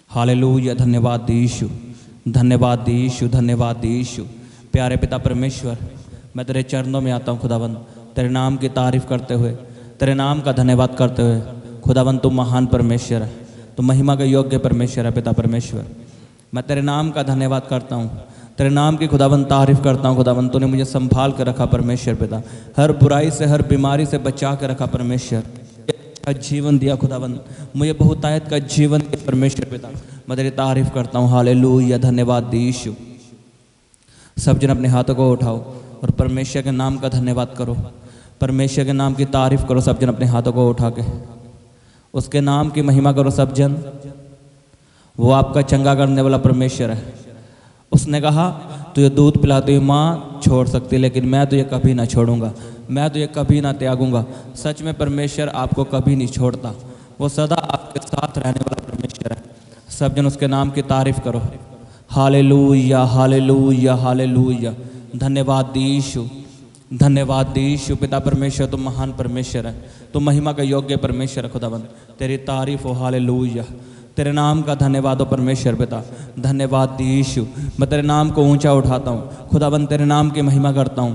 Hallelujah. धन्यवाद यीशु, धन्यवाद यीशु, धन्यवाद यीशु। प्यारे पिता परमेश्वर, मैं तेरे चरणों में आता हूँ खुदावन, तेरे नाम की तारीफ़ करते हुए, तेरे नाम का धन्यवाद करते हुए। खुदावन तू महान परमेश्वर है, तू महिमा के योग्य परमेश्वर है। पिता परमेश्वर, मैं तेरे नाम का धन्यवाद करता हूँ, तेरे नाम की खुदावन तारीफ़ करता हूँ। खुदावन तूने मुझे संभाल कर रखा परमेश्वर पिता, हर बुराई से हर बीमारी से बचा कर रखा परमेश्वर। का जीवन दिया खुदावन, मुझे बहुतायत का जीवन दिया परमेश्वर पिता, मैं तेरी तारीफ़ करता हूँ। हालेलुया। धन्यवाद यीशु। सब जन अपने हाथों को उठाओ और परमेश्वर के नाम का धन्यवाद करो, परमेश्वर के नाम की तारीफ़ करो। सब जन अपने हाथों को उठा के उसके नाम की महिमा करो। सब जन, वो आपका चंगा करने वाला परमेश्वर है। उसने कहा तुझे दूध पिलाती हुई माँ छोड़ सकती, लेकिन मैं तुझे कभी ना छोड़ूंगा, मैं तुझे कभी ना त्यागूंगा। सच में परमेश्वर आपको कभी नहीं छोड़ता, वो सदा आपके साथ रहने वाला परमेश्वर है। सब जन उसके नाम की तारीफ़ करो। Hallelujah, hallelujah, hallelujah. धन्यवाद यीशु, धन्यवाद यीशु। पिता परमेश्वर तुम महान परमेश्वर है, तुम महिमा का योग्य परमेश्वर है। खुदावन तेरी तारीफ़ हो। हालेलुया। तेरे नाम का धन्यवाद हो परमेश्वर पिता, धन्यवाद यीशु। मैं तेरे नाम को ऊंचा उठाता हूँ खुदावन, तेरे नाम की महिमा करता हूँ,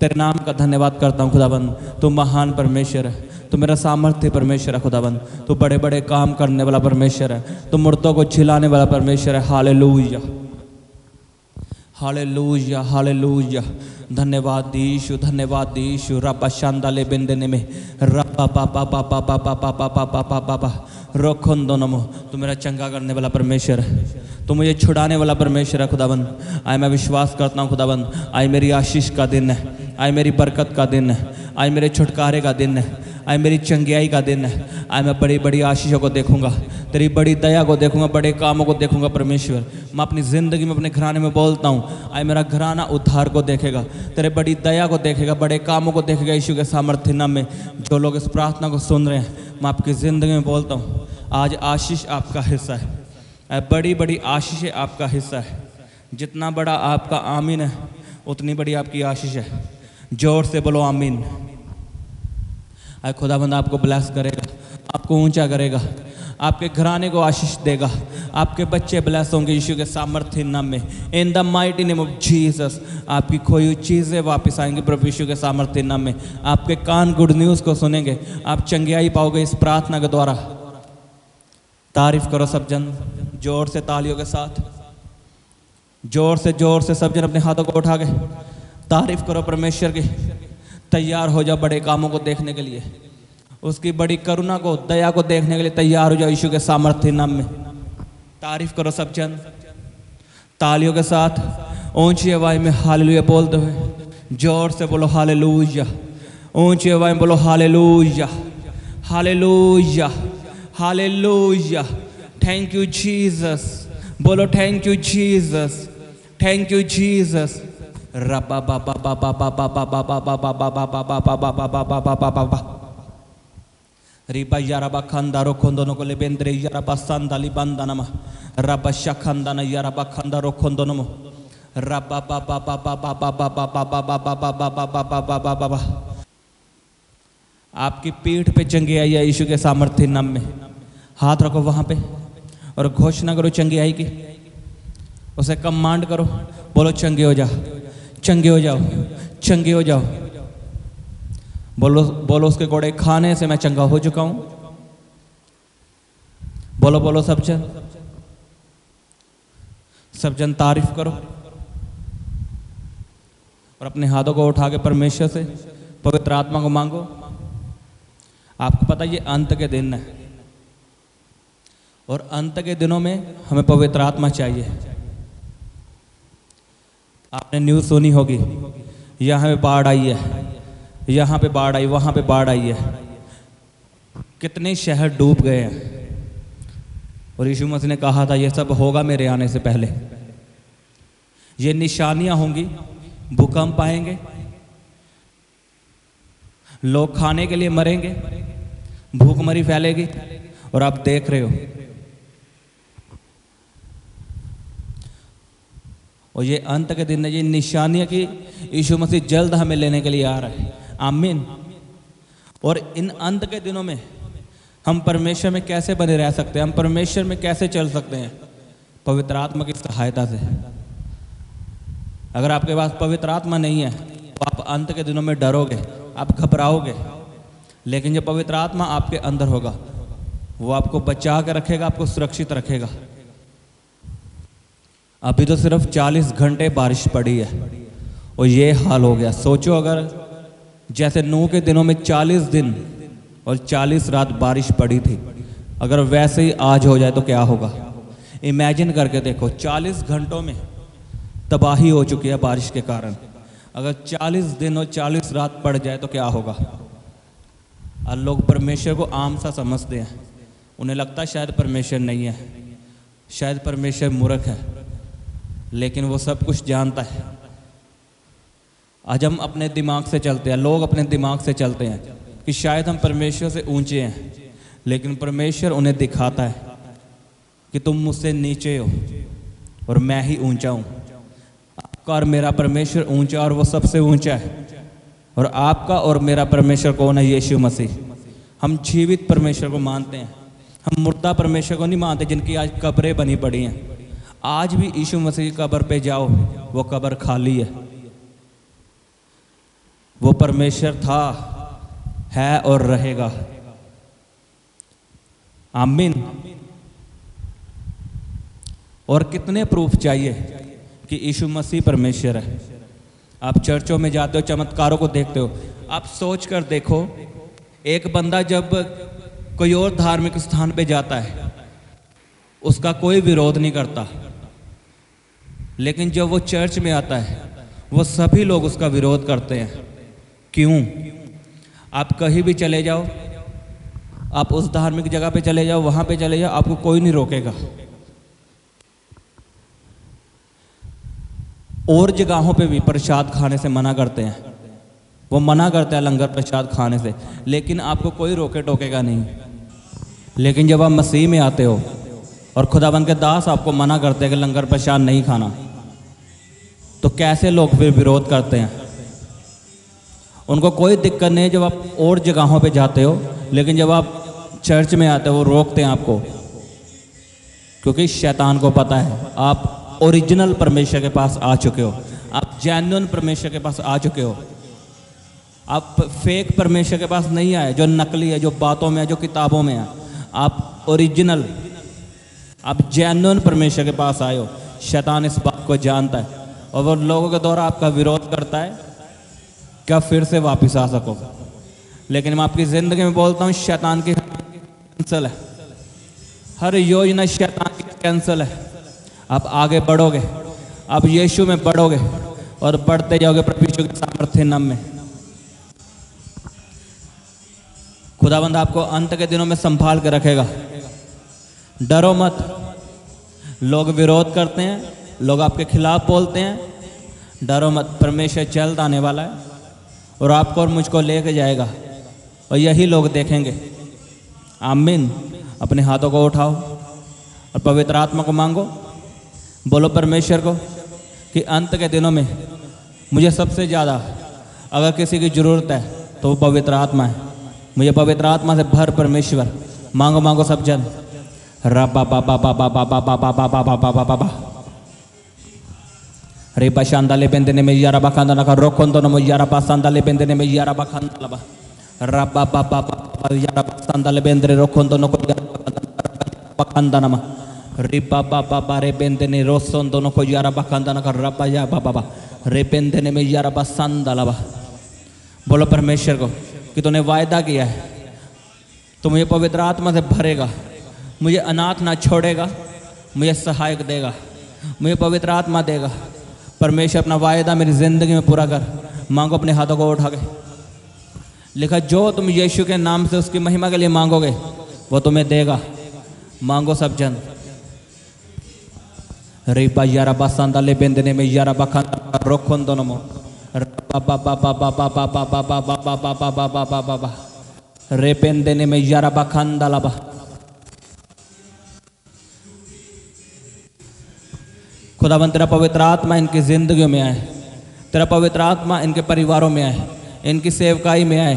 तेरे नाम का धन्यवाद करता हूँ। खुदावन तू महान परमेश्वर है, तू मेरा सामर्थ्य परमेश्वर है। खुदावन तू बड़े बड़े काम करने वाला परमेश्वर है, तू मुर्दों को छिलाने वाला परमेश्वर है। Hallelujah, hallelujah, hallelujah. धन्यवाद यीशु, धन्यवाद यीशु। रब्बा शांदाले बिंदने में रब्बा पापा पापा पापा पापा पापा पापा रोखन दोनों मो, तू मेरा चंगा करने वाला परमेश्वर है, तू मुझे छुड़ाने वाला परमेश्वर है। खुदावन आए मैं विश्वास करता हूँ खुदावन, आए मेरी आशीष का दिन है, आए मेरी बरकत का दिन है, आए मेरे छुटकारे का दिन है, आए मेरी चंगियाई का दिन है। आए मैं बड़ी बड़ी आशीषों को देखूंगा, तेरी बड़ी दया को देखूंगा, बड़े कामों को देखूंगा परमेश्वर। मैं अपनी ज़िंदगी में अपने घराने में बोलता हूँ, आए मेरा घराना उद्धार को देखेगा, तेरे बड़ी दया को देखेगा, बड़े कामों को देखेगा। यीशु के सामर्थ्य नाम में जो लोग इस प्रार्थना को सुन रहे हैं, मैं आपकी ज़िंदगी में बोलता हूँ, आज आशीष आपका हिस्सा है, बड़ी बड़ी आशीष आपका हिस्सा है। जितना बड़ा आपका आमीन है, उतनी बड़ी आपकी आशीष है। जोर से बोलो आमीन। आए खुदाबंद आपको ब्लेस करेगा, आपको ऊंचा करेगा, आपके घराने को आशीष देगा, आपके बच्चे ब्लेस होंगे यीशु के सामर्थ्य नाम में। In the mighty name of Jesus आपकी खोई हुई चीज़ें वापस आएंगी प्रभु यीशु के सामर्थ्य नाम में। आपके कान गुड न्यूज़ को सुनेंगे, आप चंगियाई पाओगे इस प्रार्थना के द्वारा। तारीफ करो सब जन जोर से, तालियों के साथ, जोर से सब जन अपने हाथों को उठा के तारीफ करो परमेश्वर की। तैयार हो जाओ बड़े कामों को देखने के लिए, उसकी बड़ी करुणा को, दया को देखने के लिए तैयार हो जाओ यीशु के सामर्थ्य नाम में। तारीफ करो सब जन तालियों के साथ, ऊंची आवाज में हालेलुया बोलते हुए। जोर से बोलो हालेलुया, ऊंची आवाज में बोलो hallelujah, hallelujah, hallelujah. Thank you Jesus, बोलो thank you Jesus, thank you Jesus. रबा बाबा बाबा बाबा बाबा बाबा बाबा बाबा बाबा बाबा बाबा बाबा रिबा यारबा खंदारो खोंदोनो को लेबेंद्रे यारबा संदाली बंदनमा रबा शखंदना यारबा खंदारो खोंदोनो रबा बाबा बाबा बाबा बाबा बाबा बाबा बाबा बाबा बाबा। आपकी पीठ पे चंगी आई है यीशु के सामर्थ्य नाम में। हाथ रखो वहां पे और घोषणा करो चंगी आई की, उसे कमांड करो, बोलो चंगे हो जाओ, चंगे हो जाओ, चंगे हो जाओ। बोलो बोलो उसके घोड़े खाने से मैं चंगा हो चुका हूं। बोलो बोलो सब जन तारीफ करो और अपने हाथों को उठा के परमेश्वर से पवित्र आत्मा को मांगो। आपको पता ये अंत के दिन है और अंत के दिनों में हमें पवित्र आत्मा चाहिए। आपने न्यूज़ सुनी होगी, यहाँ पे बाढ़ आई है, यहाँ पे बाढ़ आई, वहाँ पे बाढ़ आई है, कितने शहर डूब गए हैं। और यीशु मसीह ने कहा था ये सब होगा मेरे आने से पहले। ये निशानियाँ होंगी, भूकंप आएंगे, लोग खाने के लिए मरेंगे, भूखमरी फैलेगी और आप देख रहे हो। और ये अंत के दिन है, ये निशानियाँ कि यीशु मसीह जल्द हमें लेने के लिए आ रहा है। आमीन। और इन अंत के दिनों में हम परमेश्वर में कैसे बने रह सकते हैं, हम परमेश्वर में कैसे चल सकते हैं? पवित्र आत्मा की सहायता से। अगर आपके पास पवित्र आत्मा नहीं है तो आप अंत के दिनों में डरोगे, आप घबराओगे। लेकिन जो पवित्र आत्मा आपके अंदर होगा वो आपको बचा के रखेगा, आपको सुरक्षित रखेगा। अभी तो सिर्फ 40 घंटे बारिश पड़ी है और ये हाल हो गया। सोचो अगर जैसे नूह के दिनों में 40 दिन और 40 रात बारिश पड़ी थी, अगर वैसे ही आज हो जाए तो क्या होगा? इमेजिन करके देखो, 40 घंटों में तबाही हो चुकी है बारिश के कारण। अगर 40 दिन और 40 रात पड़ जाए तो क्या होगा? और लोग परमेश्वर को आम सा समझते हैं, उन्हें लगता है शायद परमेश्वर नहीं है, शायद परमेश्वर मूर्ख है, लेकिन वो सब कुछ जानता है। आज हम अपने दिमाग से चलते हैं, लोग अपने दिमाग से चलते हैं कि शायद हम परमेश्वर से ऊंचे हैं, लेकिन परमेश्वर उन्हें दिखाता है कि तुम मुझसे नीचे हो और मैं ही ऊंचा हूँ। आपका और मेरा परमेश्वर ऊंचा और वो सबसे ऊंचा है। और आपका और मेरा परमेश्वर कौन है? यीशु मसीह। हम जीवित परमेश्वर को मानते हैं, हम मुर्दा परमेश्वर को नहीं मानते जिनकी आज कब्रें बनी पड़ी हैं। आज भी यीशु मसीह की कब्र पे जाओ, वो कब्र खाली है। वो परमेश्वर था, है और रहेगा। आमीन। और कितने प्रूफ चाहिए कि यीशु मसीह परमेश्वर है? आप चर्चों में जाते हो, चमत्कारों को देखते हो। आप सोच कर देखो, एक बंदा जब कोई और धार्मिक स्थान पे जाता है उसका कोई विरोध नहीं करता, लेकिन जब वो चर्च में आता है वो सभी लोग उसका विरोध करते हैं। क्यों? आप कहीं भी चले जाओ, आप उस धार्मिक जगह पे चले जाओ, वहां पे चले जाओ, आपको कोई नहीं रोकेगा। और जगहों पे भी प्रसाद खाने से मना करते हैं, वो मना करते हैं लंगर प्रसाद खाने से, लेकिन आपको कोई रोके टोकेगा नहीं। लेकिन जब आप मसीह में आते हो और खुदाबंद के दास आपको मना करते हैं कि लंगर प्रसाद नहीं खाना, तो कैसे लोग फिर विरोध करते हैं? उनको कोई दिक्कत नहीं है जब आप और जगहों पे जाते हो, लेकिन जब आप चर्च में आते हो वो रोकते हैं आपको, क्योंकि शैतान को पता है आप ओरिजिनल परमेश्वर के पास आ चुके हो, आप जेन्युइन परमेश्वर के पास आ चुके हो। आप फेक परमेश्वर के पास नहीं आए जो नकली है, जो बातों में है, जो किताबों में है। आप ओरिजिनल, आप जेन्युइन परमेश्वर के पास आए हो। शैतान इस बात को जानता है और वो लोगों के द्वारा आपका विरोध करता है क्या फिर से वापस आ सको। लेकिन मैं आपकी ज़िंदगी में बोलता हूँ, शैतान की कैंसल है, हर योजना शैतान की कैंसल है। आप आगे बढ़ोगे, आप यीशु में बढ़ोगे और बढ़ते जाओगे प्रभु यीशु के सामर्थ्य नाम में। खुदाबंद आपको अंत के दिनों में संभाल के रखेगा। डरो मत। लोग विरोध करते हैं, लोग आपके खिलाफ बोलते हैं, डरो मत। परमेश्वर जल्द आने वाला है और आपको और मुझको लेके जाएगा और यही लोग देखेंगे। आमीन। अपने हाथों को उठाओ और पवित्र आत्मा को मांगो। बोलो परमेश्वर को कि अंत के दिनों में मुझे सबसे ज़्यादा अगर किसी की ज़रूरत है तो वो पवित्र आत्मा है। मुझे पवित्र आत्मा से भर परमेश्वर। मांगो मांगो सब जन। रबा बाबा बाबा बाबा बाबा बाबा बाबा बाबा रे बशांदाले बेंदने में यारा बखांदा ना रोकोंदो न यारा बशांदाले बेंदने में यारा बखांदा लबा रबा बाबा बाबा यारा बशांदाले बेंदरे रोकोंदो न को बखांदा ना रे बाबा बाबा रे बेंदने रोसोंदो न को यारा बखांदा ना रबा या बाबा रे बेंदने में यारा बशांदा लबा। बोलो परमेश्वर को कि तूने वायदा किया है तो मुझे पवित्र आत्मा से भरेगा, मुझे अनाथ ना छोड़ेगा, मुझे सहायक देगा, मुझे पवित्र आत्मा देगा। परमेश्वर अपना वायदा मेरी ज़िंदगी में पूरा कर। मांगो अपने हाथों को उठा के। लिखा जो तुम यीशु के नाम से उसकी महिमा के लिए मांगोगे वो तुम्हें देगा। मांगो सब जन। रिपा यारा बसांदा ले बेंदने में यारा बखांदा रोखों दोनों मो बाबा बाबा बाबा बाबा बाबा बाबा बाबा बाबा बाबा रे बेंदने में यारा बखांदा लाबा। खुदावंद तेरा पवित्र आत्मा इनकी जिंदगियों में आए, तेरा पवित्र आत्मा इनके परिवारों में आए, इनकी सेवकाई में आए,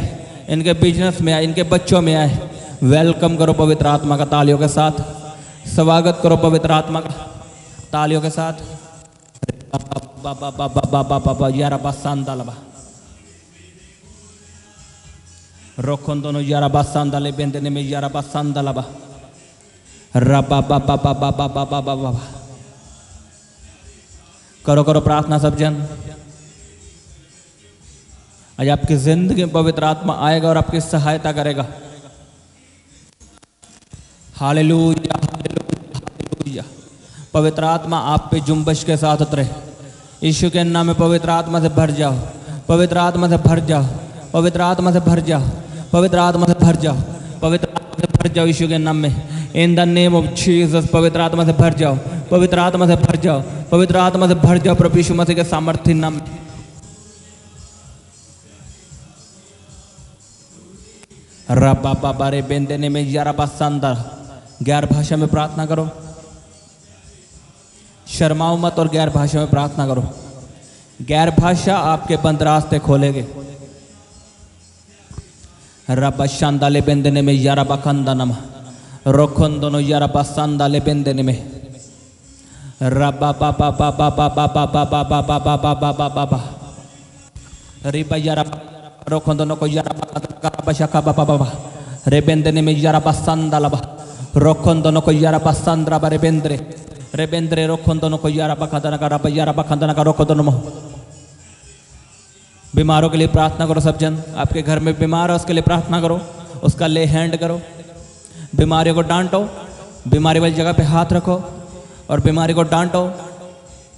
इनके बिजनेस में आए, इनके बच्चों में आए। वेलकम करो पवित्र आत्मा का तालियों के साथ, स्वागत करो पवित्र आत्मा का तालियों के साथ। बाबा बाबा बाबा बाबा यारा बासांदालबा रोखोंदोनो यारा बासांदाले बेंदने में यारा बासांदालबा रबा बाबा बाबा बाबा बाबा बाबा। करो करो प्रार्थना सब जन। आज आपकी जिंदगी में पवित्र आत्मा आएगा और आपकी सहायता करेगा। Hallelujah hallelujah hallelujah. पवित्र आत्मा आप पे जुम्बश के साथ उतरे यीशु के नाम में। पवित्र आत्मा से भर जाओ, पवित्र आत्मा से भर जाओ, पवित्र आत्मा से भर जाओ, पवित्र आत्मा से भर जाओ, पवित्र आत्मा से भर जाओ यीशु के नाम में। In the name of Jesus पवित्र आत्मा से भर जाओ, पवित्र आत्मा से भर जाओ, पवित्र आत्मा से भर जाओ प्रभु यीशु मसीह के सामर्थ्य नाम में। रबा बाबा रे बेंदेने में यारा बासांदा। गैर भाषा में प्रार्थना करो, शर्माओ मत और गैर भाषा में प्रार्थना करो। गैर भाषा आपके बंद रास्ते खोलेगे। रबा शांदाले बेंदेने में यारा बखंदा नमा रोखोंदोनो यारा बासांदाले बेंदेने में रबा बाबा बाबा बाबा बाबा बाबा बाबा बाबा बाबा रिबा यारा रोखोंदोनो को यारा बशका बाबा बाबा रे बेंदेने में यारा बासांदालबा रोखोंदोनो को यारा बासांद्रा बारे बेंद्रे रे बेंद्रे रोखोंदोनो को यारा बखंदना का रबा यारा बखंदना का रोखोंदोनो। बीमारों के लिए प्रार्थना करो सब जन। आपके घर में बीमार है उसके लिए प्रार्थना करो, उसका ले हैंड करो। बीमारियों को डांटो, बीमारी वाली जगह पे हाथ रखो और बीमारी को डांटो।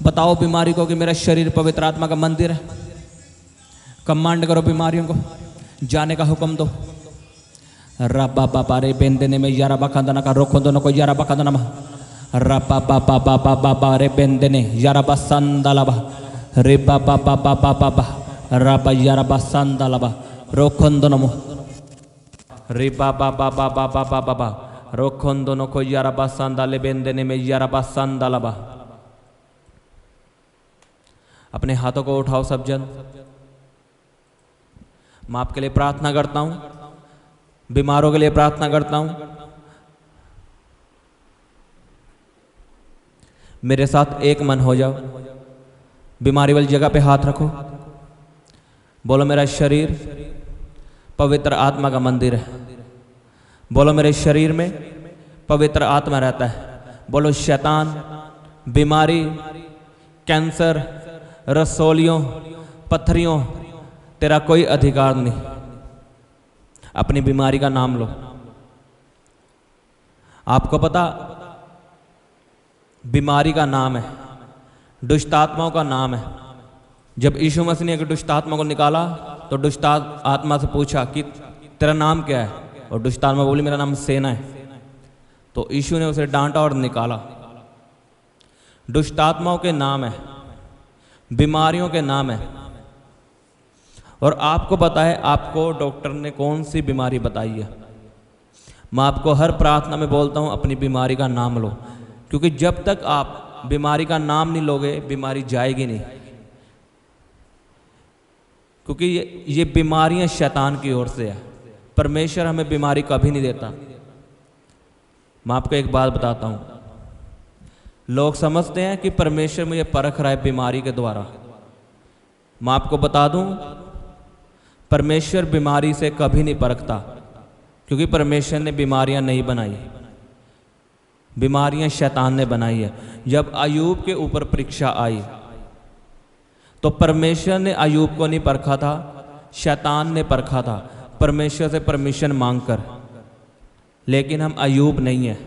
बताओ बीमारी को कि मेरा शरीर पवित्र आत्मा का मंदिर है। कमांड करो बीमारियों को, जाने का हुक्म दो। रबा बाबा रे बेंदेने में यारा बखंदना का रोखोंदोनो को यारा बखंदना रबा बाबा बाबा बाबा रे बेंदेने यारा बसंदलबा रे बाबा बाबा बाबा रबा यारा बसंदलबा रोखोंदोनो रे बाबा बाबा बाबा बाबा रोखोंदोनो को यारा बसंदले बेंदेने में यारा बसंदलबा। अपने हाथों को उठाओ सब जन। मैं आपके लिए प्रार्थना करता हूं, बीमारों के लिए प्रार्थना करता हूं। मेरे साथ एक मन हो जाओ। बीमारी वाली जगह पे हाथ रखो, बोलो मेरा शरीर पवित्र आत्मा का मंदिर है। बोलो मेरे शरीर में पवित्र आत्मा रहता है। बोलो शैतान, बीमारी, कैंसर, रसोलियों, पत्थरियों, तेरा कोई अधिकार नहीं। अपनी बीमारी का नाम लो। आपको पता बीमारी का नाम है, दुष्ट आत्माओं का नाम है। जब यीशु मसीह ने एक दुष्ट आत्मा को निकाला तो दुष्ट आत्मा से पूछा कि तेरा नाम क्या है, और दुष्ट आत्मा बोली मेरा नाम सेना है। तो यीशु ने उसे डांटा और निकाला। दुष्ट आत्माओं के नाम है, बीमारियों के नाम है। और आपको पता है आपको डॉक्टर ने कौन सी बीमारी बताई है। मैं आपको हर प्रार्थना में बोलता हूं अपनी बीमारी का नाम लो, क्योंकि जब तक आप बीमारी का नाम नहीं लोगे बीमारी जाएगी नहीं। क्योंकि ये बीमारियां शैतान की ओर से है। परमेश्वर हमें बीमारी कभी नहीं देता। मैं आपको एक बात बताता हूं, लोग समझते हैं कि परमेश्वर मुझे परख रहा है बीमारी के द्वारा। मैं आपको बता दूं परमेश्वर बीमारी से कभी नहीं परखता, क्योंकि परमेश्वर ने बीमारियां नहीं बनाई, बीमारियां शैतान ने बनाई है। जब अय्यूब के ऊपर परीक्षा आई तो परमेश्वर ने अय्यूब को नहीं परखा था, शैतान ने परखा था परमेश्वर से परमिशन मांगकर। लेकिन हम अय्यूब नहीं है,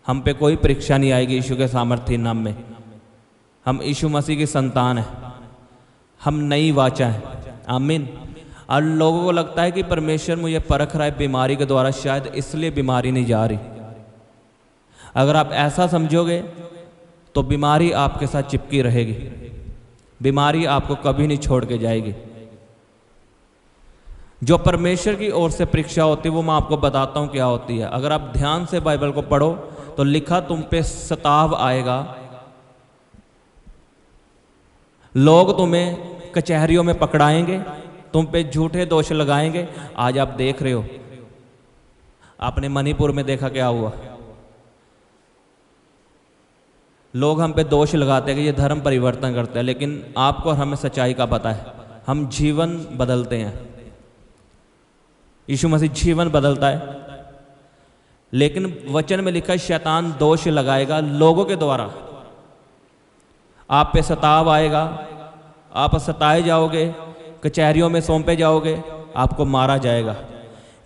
हम पे कोई परीक्षा नहीं आएगी यीशु के सामर्थ्य नाम में। हम यीशु मसीह की संतान है, हम नई वाचा है। आमीन। और लोगों को लगता है कि परमेश्वर मुझे परख रहा है बीमारी के द्वारा, शायद इसलिए बीमारी नहीं जा रही। अगर आप ऐसा समझोगे तो बीमारी आपके साथ चिपकी रहेगी, बीमारी आपको कभी नहीं छोड़ के जाएगी। जो परमेश्वर की ओर से परीक्षा होती है वो मैं आपको बताता हूं क्या होती है। अगर आप ध्यान से बाइबल को पढ़ो तो लिखा तुम पे सताव आएगा, लोग तुम्हें कचहरियों में पकड़ाएंगे, तुम पे झूठे दोष लगाएंगे। आज आप देख रहे हो, आपने मणिपुर में देखा क्या हुआ। लोग हम पे दोष लगाते हैं कि ये धर्म परिवर्तन करते हैं, लेकिन आपको और हमें सच्चाई का पता है, हम जीवन बदलते हैं। यीशु मसीह जीवन बदलता है, लेकिन वचन में लिखा है शैतान दोष लगाएगा लोगों के द्वारा। आप पे सताव आएगा, आप सताए जाओगे, कचहरियों में सौंपे जाओगे, आपको मारा जाएगा।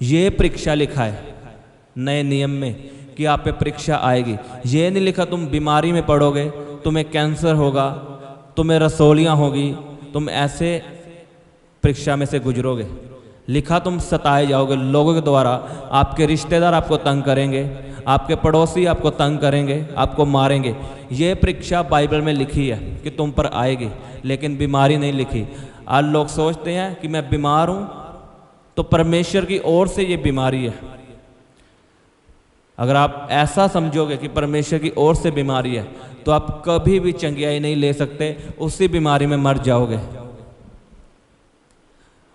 ये परीक्षा लिखा है नए नियम में कि आप पे परीक्षा आएगी। ये नहीं लिखा तुम बीमारी में पड़ोगे, तुम्हें कैंसर होगा, तुम्हें रसोलियाँ होगी, तुम ऐसे परीक्षा में से गुजरोगे। लिखा तुम सताए जाओगे लोगों के द्वारा, आपके रिश्तेदार आपको तंग करेंगे, आपके पड़ोसी आपको तंग करेंगे, आपको मारेंगे। ये परीक्षा बाइबल में लिखी है कि तुम पर आएगी, लेकिन बीमारी नहीं लिखी। आज लोग सोचते हैं कि मैं बीमार हूँ तो परमेश्वर की ओर से ये बीमारी है। अगर आप ऐसा समझोगे कि परमेश्वर की ओर से बीमारी है तो आप कभी भी चंगियाई नहीं ले सकते, उसी बीमारी में मर जाओगे।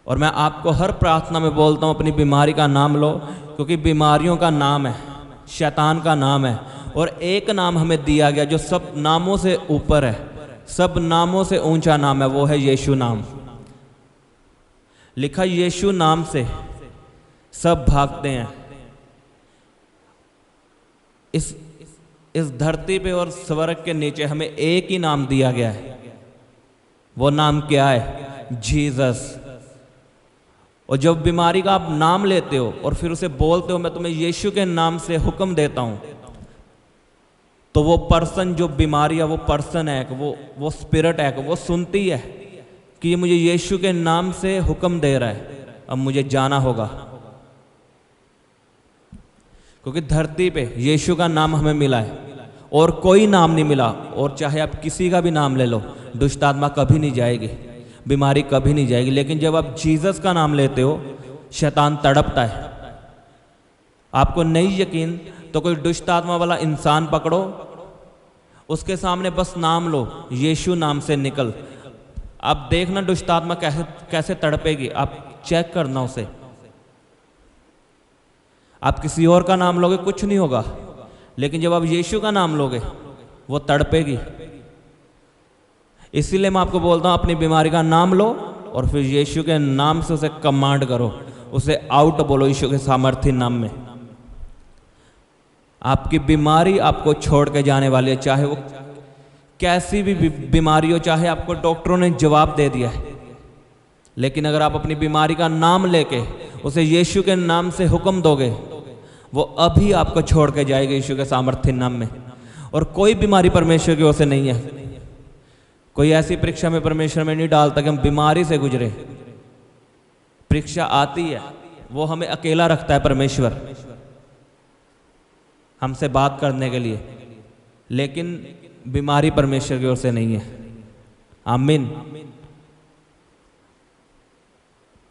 और मैं आपको हर प्रार्थना में बोलता हूँ अपनी बीमारी का नाम लो, क्योंकि बीमारियों का नाम है, शैतान का नाम है, और एक नाम हमें दिया गया जो सब नामों से ऊपर है, सब नामों से ऊंचा नाम है, वो है यीशु नाम। लिखा यीशु नाम से सब भागते हैं। इस धरती पे और स्वर्ग के नीचे हमें एक ही नाम दिया गया है। वो नाम क्या है? जीसस। और जब बीमारी का आप नाम लेते हो और फिर उसे बोलते हो मैं तुम्हें यीशु के नाम से हुक्म देता हूं, तो वो पर्सन जो बीमारी है वो पर्सन है, वो स्पिरिट है, वो सुनती है कि ये मुझे यीशु के नाम से हुक्म दे रहा है, अब मुझे जाना होगा। क्योंकि धरती पे यीशु का नाम हमें मिला है और कोई नाम नहीं मिला। और चाहे आप किसी का भी नाम ले लो, दुष्ट आत्मा कभी नहीं जाएगी, बीमारी कभी नहीं जाएगी। लेकिन जब आप जीसस का नाम लेते हो, शैतान तड़पता है। आपको नहीं यकीन तो कोई दुष्ट आत्मा वाला इंसान पकड़ो, उसके सामने बस नाम लो, यीशु नाम से निकल। आप देखना दुष्ट आत्मा कैसे तड़पेगी, आप चेक करना उसे। आप किसी और का नाम लोगे कुछ नहीं होगा, लेकिन जब आप यीशु का नाम लोगे वो तड़पेगी। इसीलिए मैं आपको बोलता हूं अपनी बीमारी का नाम लो और फिर यीशु के नाम से उसे कमांड करो, उसे आउट बोलो यीशु के सामर्थ्य नाम में। आपकी बीमारी आपको छोड़ के जाने वाली है, चाहे वो कैसी भी बीमारी हो, चाहे आपको डॉक्टरों ने जवाब दे दिया है, लेकिन अगर आप अपनी बीमारी का नाम लेके उसे यीशु के नाम से हुक्म दोगे, वो अभी आपको छोड़ के जाएगा यीशु के सामर्थ्य नाम में। और कोई बीमारी परमेश्वर की ओर से नहीं है। कोई ऐसी परीक्षा में परमेश्वर में नहीं डालता कि हम बीमारी से गुजरे। परीक्षा आती है, वो हमें अकेला रखता है परमेश्वर, हमसे बात करने के लिए, लेकिन बीमारी परमेश्वर की ओर से नहीं है। आमीन।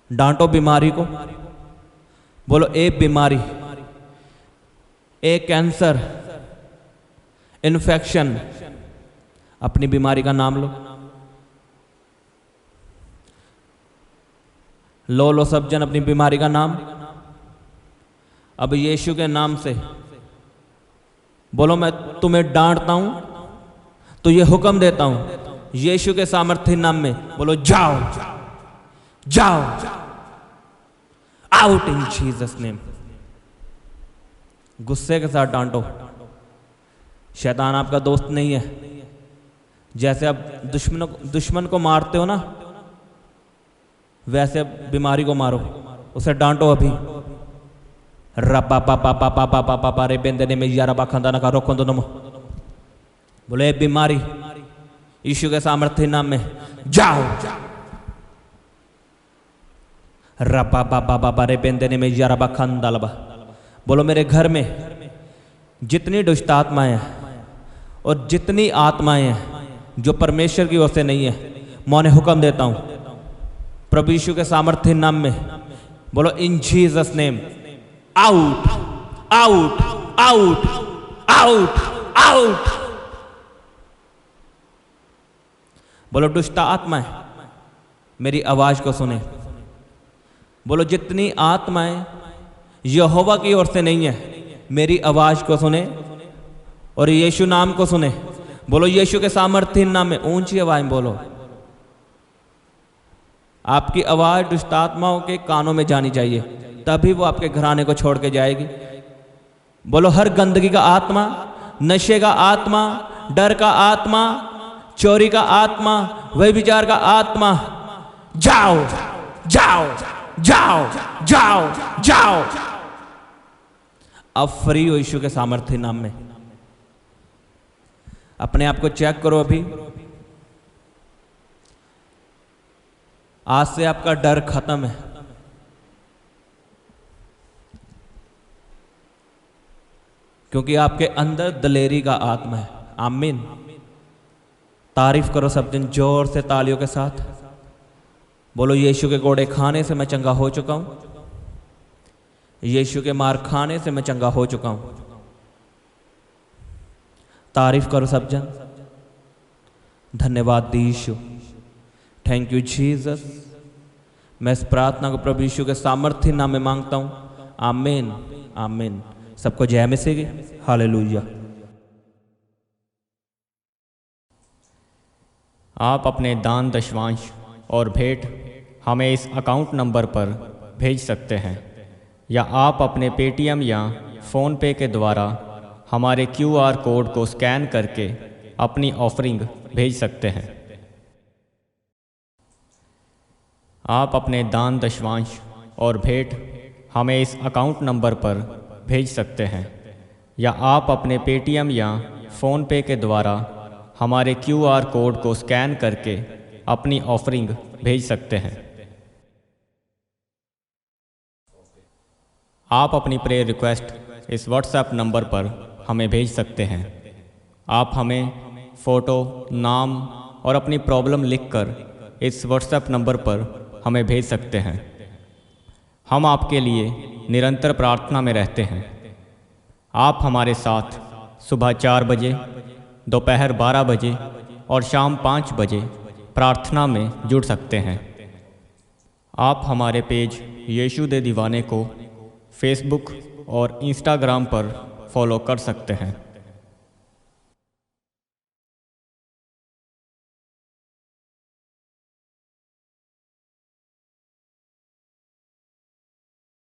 डांटो बीमारी को, बोलो ए बीमारी, ए कैंसर, इन्फेक्शन, अपनी बीमारी का नाम लो सब जन अपनी बीमारी का नाम। अब यीशु के नाम से बोलो मैं तुम्हें डांटता हूं तो ये हुक्म देता हूं यीशु के सामर्थ्य नाम में, बोलो जाओ जाओ, आउट इन जीसस नेम। गुस्से के साथ डांटो। शैतान आपका दोस्त नहीं है। जैसे आप दुश्मन को मारते हो ना, वैसे अब बीमारी को मारो, उसे डांटो अभी। रबा पापा पापा पापा पापा रे बेंदने में यारा बाखंदा ना का रोको दोनों। बोले बीमारी यीशु के सामर्थ्य नाम में जाओ। रबा पापा पापा रे बेंदने में यारा बाखंदा लबा। बोलो मेरे घर में जितनी दुष्ट आत्माएं हैं और जितनी आत्माएं हैं जो परमेश्वर की ओर से नहीं है, मैं उन्हें हुक्म देता हूं प्रभु यीशु के सामर्थ्य नाम में। बोलो इन Jesus name, out out out out out. बोलो दुष्ट आत्माएं मेरी आवाज को सुने। बोलो जितनी आत्माएं यहोवा की ओर से नहीं है। मेरी आवाज़ को सुने और यीशु नाम को सुने। बोलो यीशु के सामर्थ्य नाम में, ऊंची आवाज में बोलो। आपकी आवाज़ दुष्ट आत्माओं के कानों में जानी चाहिए, तभी वो आपके घराने को छोड़ के जाएगी। बोलो हर गंदगी का आत्मा, नशे का आत्मा, डर का आत्मा, चोरी का आत्मा, व्यभिचार का आत्मा, जाओ जाओ जाओ जाओ जाओ। अब फ्री हो यीशु के सामर्थ्य नाम में। अपने आप को चेक करो। अभी आज से आपका डर खत्म है। क्योंकि आपके अंदर दलेरी का आत्मा है। आमीन। तारीफ करो सब जन जोर से तालियों के साथ। बोलो यीशु के कोड़े खाने से मैं चंगा हो चुका हूं। यीशु के मार खाने से मैं चंगा हो चुका हूं। तारीफ करो सब जन। धन्यवाद दी यीशु। Thank you Jesus. मैं इस प्रार्थना को प्रभु यीशु के सामर्थ्य नाम में मांगता हूं। आमीन आमीन। सबको जय मसीह की। हालेलुया। आप अपने दान दशवांश और भेंट हमें इस अकाउंट नंबर पर भेज सकते हैं, या आप अपने पेटीएम या फ़ोनपे के द्वारा हमारे QR कोड को स्कैन करके अपनी ऑफरिंग भेज सकते हैं। आप अपने दान दशवांश और भेंट हमें इस अकाउंट नंबर पर भेज सकते हैं, या आप अपने पेटीएम या फ़ोनपे के द्वारा हमारे QR कोड को स्कैन करके अपनी ऑफरिंग भेज सकते हैं। आप अपनी प्रेयर रिक्वेस्ट इस व्हाट्सएप नंबर पर हमें भेज सकते हैं। आप हमें फ़ोटो, नाम और अपनी प्रॉब्लम लिखकर इस व्हाट्सएप नंबर पर हमें भेज सकते हैं। हम आपके लिए निरंतर प्रार्थना में रहते हैं। आप हमारे साथ सुबह 4 बजे, दोपहर 12 बजे और शाम 5 बजे प्रार्थना में जुड़ सकते हैं। आप हमारे पेज यीशु दे दीवाने को फेसबुक और इंस्टाग्राम पर फॉलो कर सकते हैं।